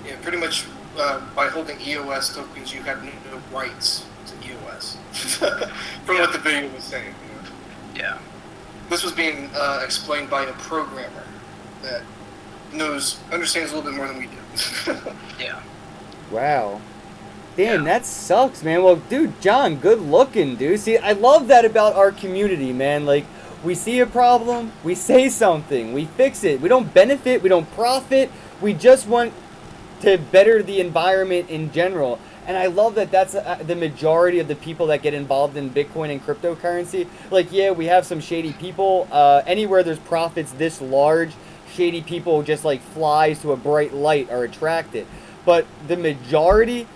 Yeah, pretty much by holding EOS tokens, you have no rights to EOS. From what the video was saying. You know? Yeah. This was being explained by a programmer that understands a little bit more than we do. Yeah. Wow. Damn, that sucks, man. Well, dude, John, good looking, dude. See, I love that about our community, man. Like, we see a problem, we say something, we fix it. We don't benefit, we don't profit. We just want to better the environment in general. And I love that that's the majority of the people that get involved in Bitcoin and cryptocurrency. Like, yeah, we have some shady people. Anywhere there's profits this large, shady people just like flies to a bright light are attracted. But the majority,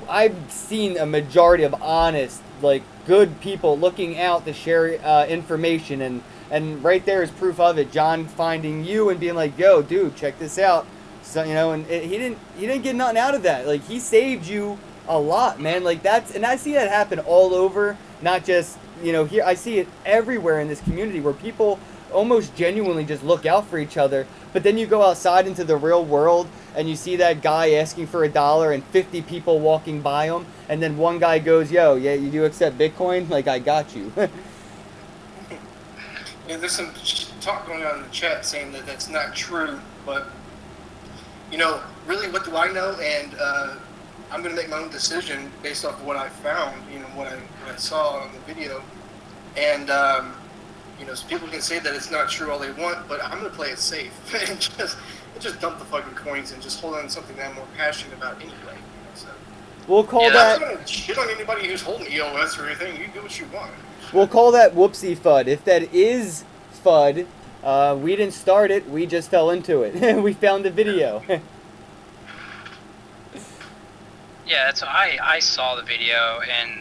I've seen a majority of honest, like, good people looking out to share information, and right there is proof of it. John finding you and being like, yo, dude, check this out. So, you know, and he didn't get nothing out of that. Like, he saved you a lot, man. Like, and I see that happen all over, not just, you know, here. I see it everywhere in this community where people almost genuinely just look out for each other. But then you go outside into the real world and you see that guy asking for $1 and 50 people walking by him, and then one guy goes, yo, yeah, you do accept Bitcoin? Like, I got you. Yeah, there's some talk going on in the chat saying that that's not true, but, you know, really, what do I know? And I'm going to make my own decision based off of what I found, you know, what I saw on the video. And, you know, so people can say that it's not true all they want, but I'm going to play it safe and just dump the fucking coins and just hold on to something that I'm more passionate about anyway. You know, so. We'll call I'm that. not going to shit on anybody who's holding EOS or anything. You do what you want. We'll call that whoopsie FUD. If that is FUD, we didn't start it. We just fell into it. We found the video. Yeah, so I saw the video, and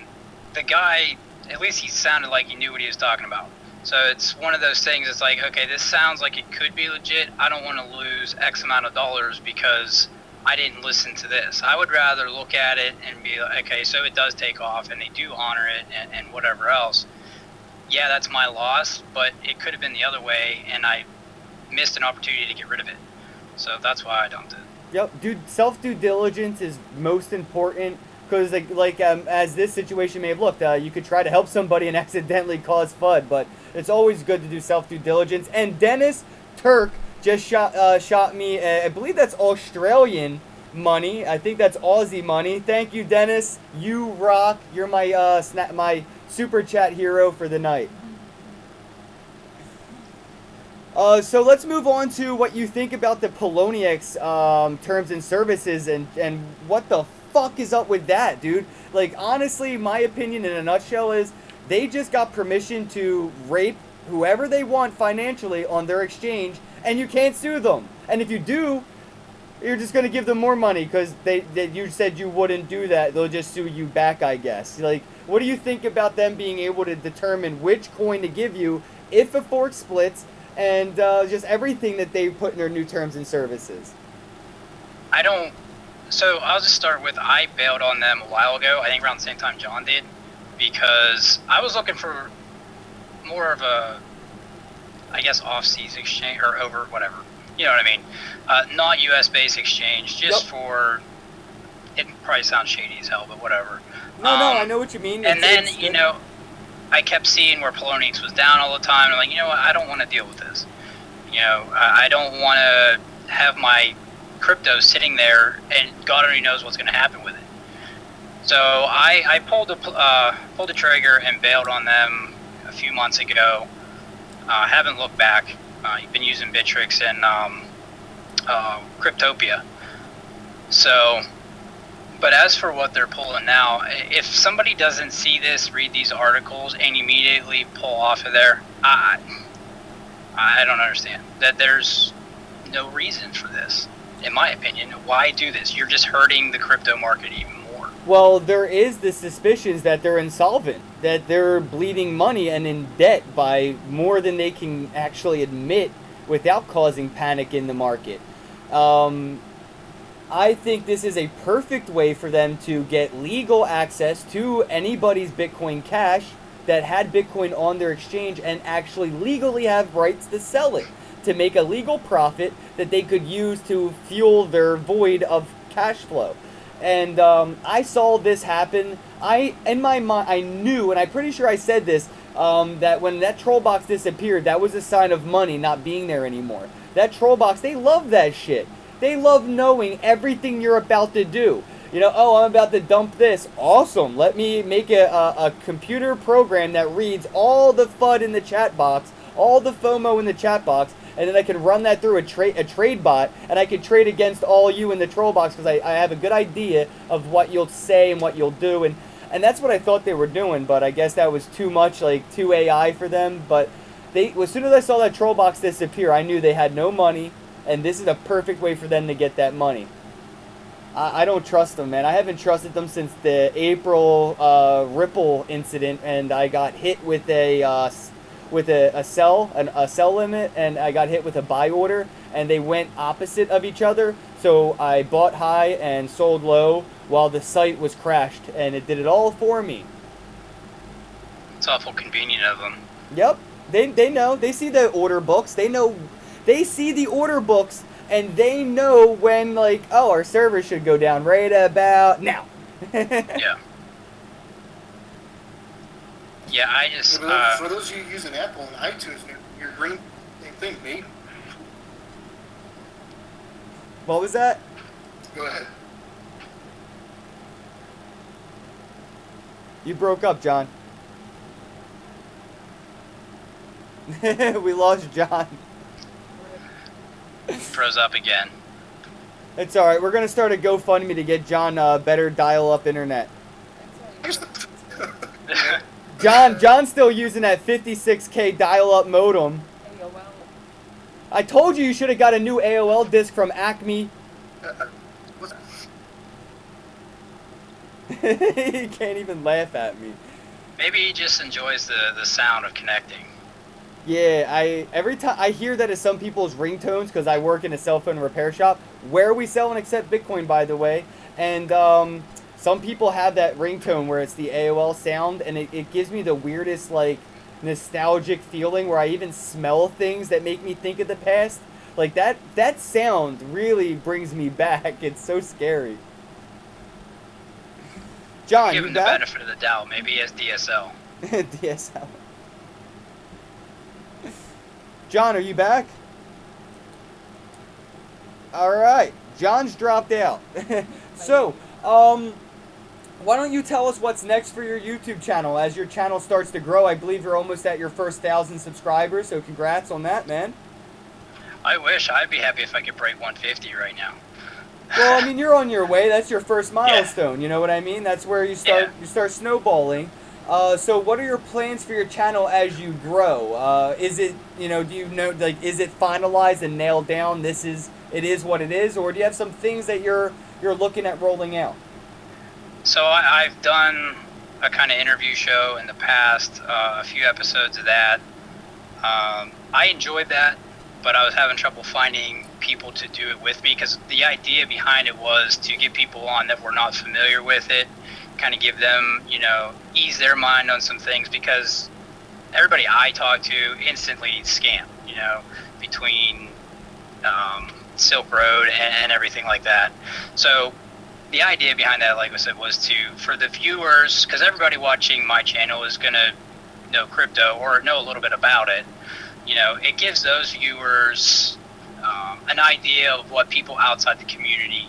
the guy, at least he sounded like he knew what he was talking about. So it's one of those things, it's like, okay, this sounds like it could be legit. I don't want to lose X amount of dollars because I didn't listen to this. I would rather look at it and be like, okay, so it does take off and they do honor it and whatever else. Yeah, that's my loss, but it could have been the other way, and I missed an opportunity to get rid of it. So that's why I dumped it. Yep, dude, self-due diligence is most important. Because, as this situation may have looked, you could try to help somebody and accidentally cause FUD, but it's always good to do self-due diligence. And Dennis Turk just shot me, I believe that's Australian money. I think that's Aussie money. Thank you, Dennis. You rock. You're my my super chat hero for the night. So let's move on to what you think about the Poloniex terms and services and what the fuck is up with that, dude? Like, honestly, my opinion in a nutshell is they just got permission to rape whoever they want financially on their exchange, and you can't sue them. And if you do, you're just gonna give them more money because you said you wouldn't do that. They'll just sue you back, I guess. Like, what do you think about them being able to determine which coin to give you if a fork splits, and just everything that they put in their new terms and services? So I'll just start with, I bailed on them a while ago, I think around the same time John did, because I was looking for more of a, I guess, off-seas exchange, or over, whatever. You know what I mean? Not U.S.-based exchange, just for, it probably sounds shady as hell, but whatever. No, I know what you mean. And then, you know, I kept seeing where Poloniex was down all the time, and I'm like, you know what, I don't want to deal with this. You know, I don't want to have my crypto sitting there, and God only knows what's going to happen with it. So I pulled the trigger and bailed on them a few months ago. Haven't looked back. You've been using Bittrex and Cryptopia. So, but as for what they're pulling now, if somebody doesn't see this, read these articles, and immediately pull off of there, I don't understand. That there's no reason for this, in my opinion. Why do this? You're just hurting the crypto market even more. Well, there is the suspicions that they're insolvent, that they're bleeding money and in debt by more than they can actually admit without causing panic in the market. I think this is a perfect way for them to get legal access to anybody's Bitcoin Cash that had Bitcoin on their exchange and actually legally have rights to sell it, to make a legal profit that they could use to fuel their void of cash flow. And I saw this happen. In my mind, I knew, and I'm pretty sure I said this, that when that troll box disappeared, that was a sign of money not being there anymore. That troll box, they love that shit. They love knowing everything you're about to do. You know, oh, I'm about to dump this. Awesome. Let me make a computer program that reads all the FUD in the chat box, all the FOMO in the chat box, and then I can run that through a trade bot, and I can trade against all you in the troll box because I have a good idea of what you'll say and what you'll do. And that's what I thought they were doing, but I guess that was too much, like, too AI for them. But as soon as I saw that troll box disappear, I knew they had no money, and this is a perfect way for them to get that money. I don't trust them, man. I haven't trusted them since the April Ripple incident, and I got hit with a sell limit, and I got hit with a buy order, and they went opposite of each other. So I bought high and sold low while the site was crashed, and it did it all for me. It's awful convenient of them. Yep, they know. They see the order books. They see the order books, and they know when, like, oh, our server should go down right about now. Yeah. Yeah, I just... for those of you using Apple and iTunes, your green thing, mate. What was that? Go ahead. You broke up, John. We lost John. Froze up again. It's alright. We're going to start a GoFundMe to get John better dial-up internet. John's still using that 56K dial-up modem. AOL. I told you should have got a new AOL disc from Acme. He can't even laugh at me. Maybe he just enjoys the sound of connecting. Yeah, every time I hear that as some people's ringtones, because I work in a cell phone repair shop where we sell and accept Bitcoin, by the way, and some people have that ringtone where it's the AOL sound, and it gives me the weirdest, like, nostalgic feeling where I even smell things that make me think of the past. Like, that sound really brings me back. It's so scary. John, Give you him the back? benefit of the doubt. Maybe he has DSL. DSL. John, are you back? All right, John's dropped out. So, why don't you tell us what's next for your YouTube channel as your channel starts to grow? I believe you're almost at your first 1,000 subscribers, so congrats on that, man. I wish. I'd be happy if I could break 150 right now. Well, I mean, you're on your way. That's your first milestone. You know what I mean? That's where you start snowballing. So what are your plans for your channel as you grow? Is it, you know, do you know, like, is it finalized and nailed down? It is what it is, or do you have some things that you're looking at rolling out? So I've done a kind of interview show in the past, a few episodes of that. I enjoyed that, but I was having trouble finding people to do it with me, because the idea behind it was to get people on that were not familiar with it, kind of give them, you know, ease their mind on some things, because everybody I talk to instantly scam, you know, between Silk Road and everything like that. So the idea behind that, like I said, was for the viewers, because everybody watching my channel is going to know crypto or know a little bit about it. You know, it gives those viewers an idea of what people outside the community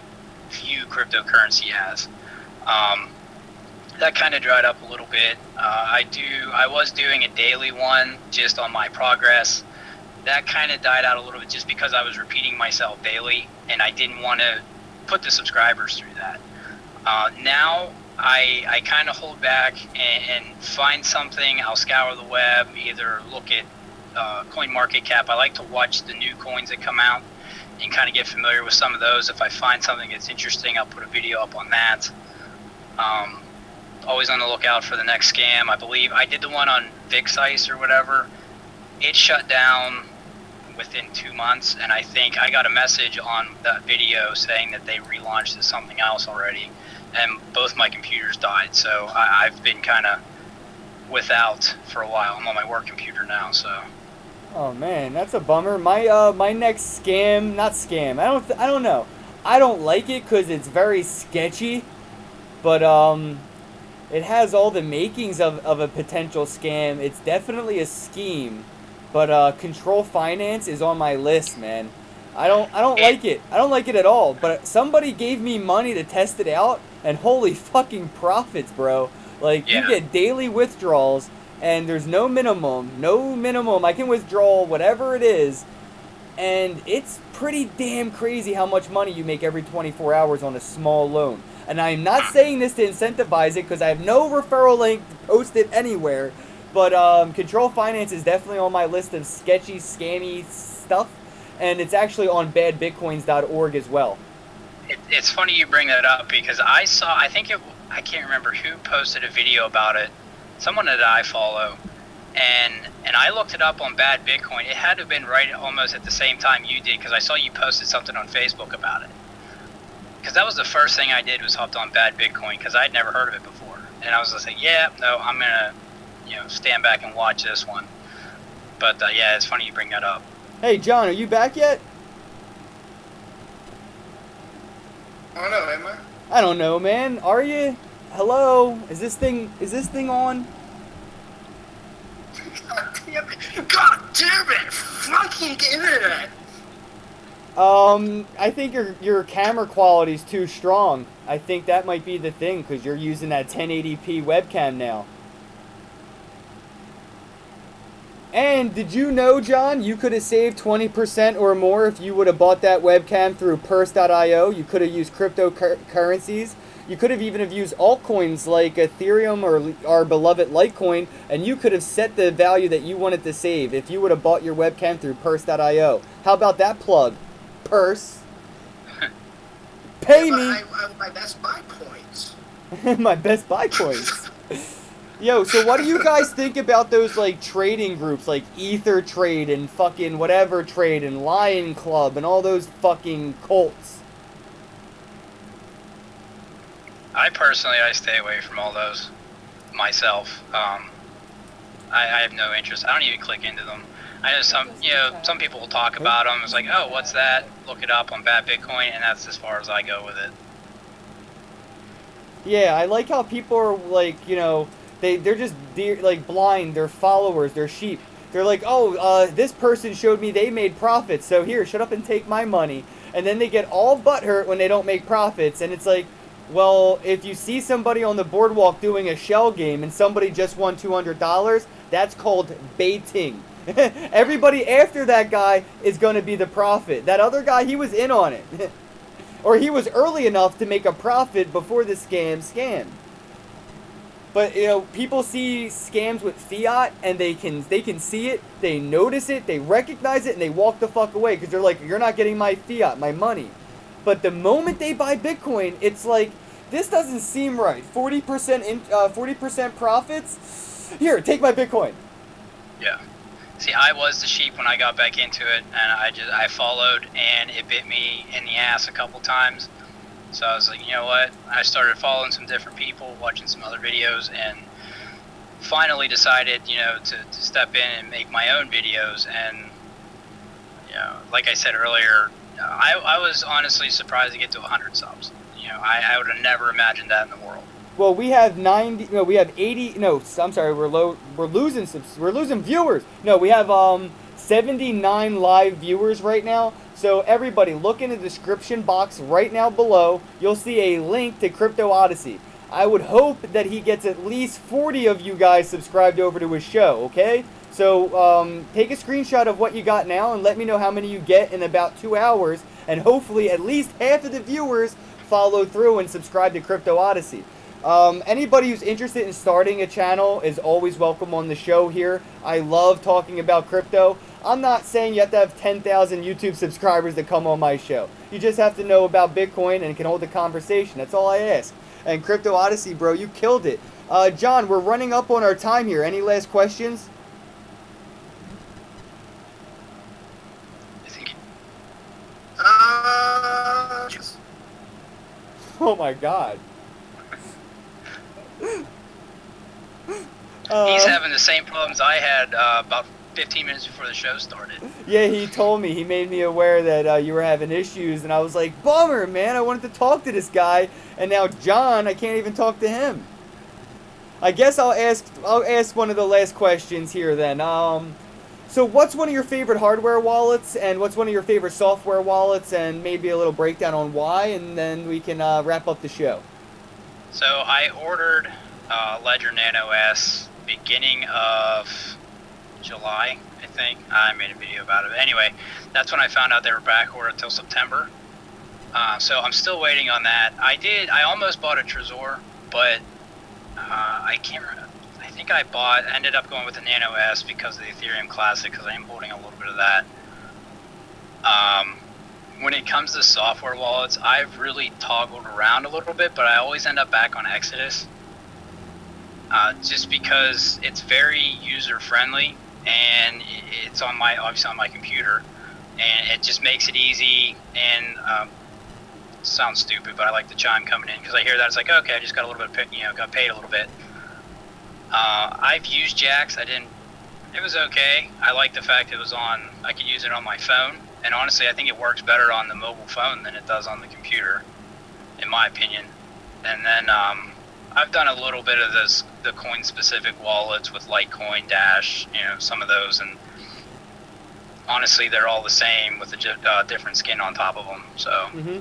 view cryptocurrency as. That kind of dried up a little bit. I was doing a daily one just on my progress. That kind of died out a little bit just because I was repeating myself daily, and I didn't want to put the subscribers through that. Now I kind of hold back and find something. I'll scour the web, either look at CoinMarketCap. I like to watch the new coins that come out and kind of get familiar with some of those. If I find something that's interesting, I'll put a video up on that. Always on the lookout for the next scam. I believe I did the one on VixIce or whatever. It shut down within 2 months, and I think I got a message on that video saying that they relaunched as something else already, and both my computers died. So I've been kind of without for a while. I'm on my work computer now, so. Oh man, that's a bummer. My next scam, not scam. I don't know. I don't like it because it's very sketchy, but it has all the makings of a potential scam. It's definitely a scheme, but Control Finance is on my list, man. I don't like it. I don't like it at all. But somebody gave me money to test it out, and holy fucking profits, bro. Like, you get daily withdrawals, and there's no minimum. No minimum. I can withdraw whatever it is, and it's pretty damn crazy how much money you make every 24 hours on a small loan. And I'm not saying this to incentivize it, because I have no referral link to post it anywhere. But Control Finance is definitely on my list of sketchy, scammy stuff. And it's actually on badbitcoins.org as well. It's funny you bring that up, because I can't remember who posted a video about it. Someone that I follow. And I looked it up on Bad Bitcoin. It had to have been right almost at the same time you did, because I saw you posted something on Facebook about it. Because that was the first thing I did, was hopped on Bad Bitcoin, because I'd never heard of it before. And I was just like, yeah, no, I'm going to, stand back and watch this one. But yeah, it's funny you bring that up. Hey, John, are you back yet? I don't know, am I? I don't know, man. Are you? Hello? Is this thing on? God damn it! God damn it! Fucking internet! I think your camera quality's too strong. I think that might be the thing, because you're using that 1080p webcam now. And did you know, John, you could have saved 20% or more if you would have bought that webcam through purse.io. You could have used cryptocurrencies. You could have even used altcoins like Ethereum or our beloved Litecoin, and you could have set the value that you wanted to save if you would have bought your webcam through purse.io. How about that plug? Purse. Pay me. My Best Buy points. My Best Buy coins. Yo, so what do you guys think about those, like, trading groups, like Ether Trade and fucking whatever trade and Lion Club and all those fucking cults? I stay away from all those myself. I have no interest. I don't even click into them. I know some people will talk about them. It's like, oh, what's that? Look it up on Bad Bitcoin, and that's as far as I go with it. Yeah, I like how people are like, they're just like blind. They're followers. They're sheep. They're like, oh, this person showed me they made profits, so here, shut up and take my money. And then they get all butthurt when they don't make profits. And it's like, well, if you see somebody on the boardwalk doing a shell game and somebody just won $200, that's called baiting. Everybody after that guy is going to be the profit. That other guy, he was in on it. Or he was early enough to make a profit before the scam. But, you know, people see scams with fiat, and they can see it, they notice it, they recognize it, and they walk the fuck away, because they're like, you're not getting my fiat, my money. But the moment they buy Bitcoin, it's like, this doesn't seem right. 40% profits? Here, take my Bitcoin. Yeah. See, I was the sheep when I got back into it, and I followed, and it bit me in the ass a couple times. So I was like, you know what? I started following some different people, watching some other videos, and finally decided, you know, to step in and make my own videos. And, you know, like I said earlier, I was honestly surprised to get to 100 subs. You know, I would have never imagined that in the world. Well, we have 90. No, we have 80. No, I'm sorry. We're losing viewers. No, we have 79 live viewers right now. So everybody, look in the description box right now below. You'll see a link to CryptoOdyssey. I would hope that he gets at least 40 of you guys subscribed over to his show. Okay. So take a screenshot of what you got now and let me know how many you get in about 2 hours. And hopefully at least half of the viewers follow through and subscribe to CryptoOdyssey. Anybody who's interested in starting a channel is always welcome on the show here. I love talking about crypto. I'm not saying you have to have 10,000 YouTube subscribers to come on my show. You just have to know about Bitcoin and can hold a conversation. That's all I ask. And CryptoOdyssey, bro, you killed it. John, we're running up on our time here. Any last questions? Oh my God. He's having the same problems I had about 15 minutes before the show started. Yeah, he told me. He made me aware that you were having issues, and I was like, bummer, man. I wanted to talk to this guy, and now John, I can't even talk to him. I guess I'll ask one of the last questions here then. So what's one of your favorite hardware wallets, and what's one of your favorite software wallets, and maybe a little breakdown on why, and then we can wrap up the show. So I ordered Ledger Nano S beginning of July, I think. I made a video about it. But anyway, that's when I found out they were back ordered until September. So I'm still waiting on that. I almost bought a Trezor, but I can't remember. I think I ended up going with the Nano S because of the Ethereum Classic, because I am holding a little bit of that. When it comes to software wallets, I've really toggled around a little bit, but I always end up back on Exodus. Just because it's very user friendly, and it's obviously on my computer, and it just makes it easy. And sounds stupid, but I like the chime coming in because I hear that, it's like, okay, I just got a little bit, got paid a little bit. I've used Jax. It was okay. I like the fact I could use it on my phone, and honestly, I think it works better on the mobile phone than it does on the computer, in my opinion. And then I've done a little bit of the coin-specific wallets with Litecoin, Dash, some of those, and honestly, they're all the same with a different skin on top of them. So. Mm-hmm.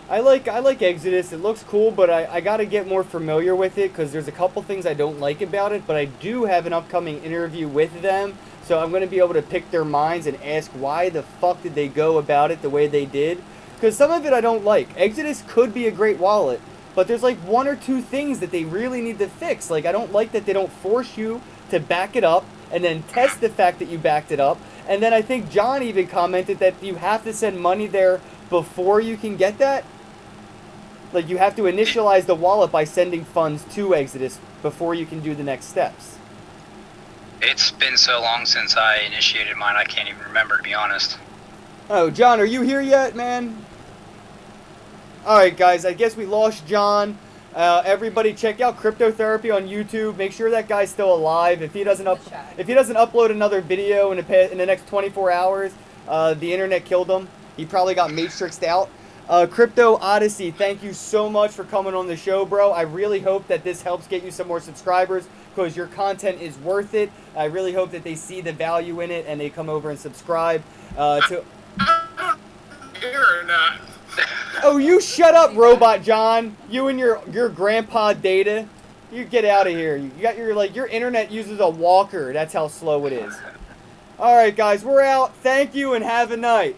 I like Exodus. It looks cool, but I got to get more familiar with it because there's a couple things I don't like about it, but I do have an upcoming interview with them, so I'm going to be able to pick their minds and ask why the fuck did they go about it the way they did, because some of it I don't like. Exodus could be a great wallet, but there's like one or two things that they really need to fix. Like, I don't like that they don't force you to back it up and then test the fact that you backed it up. And then I think John even commented that you have to send money there before you can get that. Like, you have to initialize the wallet by sending funds to Exodus before you can do the next steps. It's been so long since I initiated mine, I can't even remember, to be honest. Oh, John, are you here yet, man? Alright, guys, I guess we lost John. Everybody check out Cryptotherapy on YouTube. Make sure that guy's still alive. If he doesn't upload another video in the next 24 hours, the internet killed him. He probably got matrixed out. CryptoOdyssey, thank you so much for coming on the show, bro. I really hope that this helps get you some more subscribers because your content is worth it. I really hope that they see the value in it and they come over and subscribe. here or not? Oh, you shut up, Robot John. You and your grandpa data. You get out of here. You got your internet uses a walker. That's how slow it is. All right, guys, we're out. Thank you and have a night.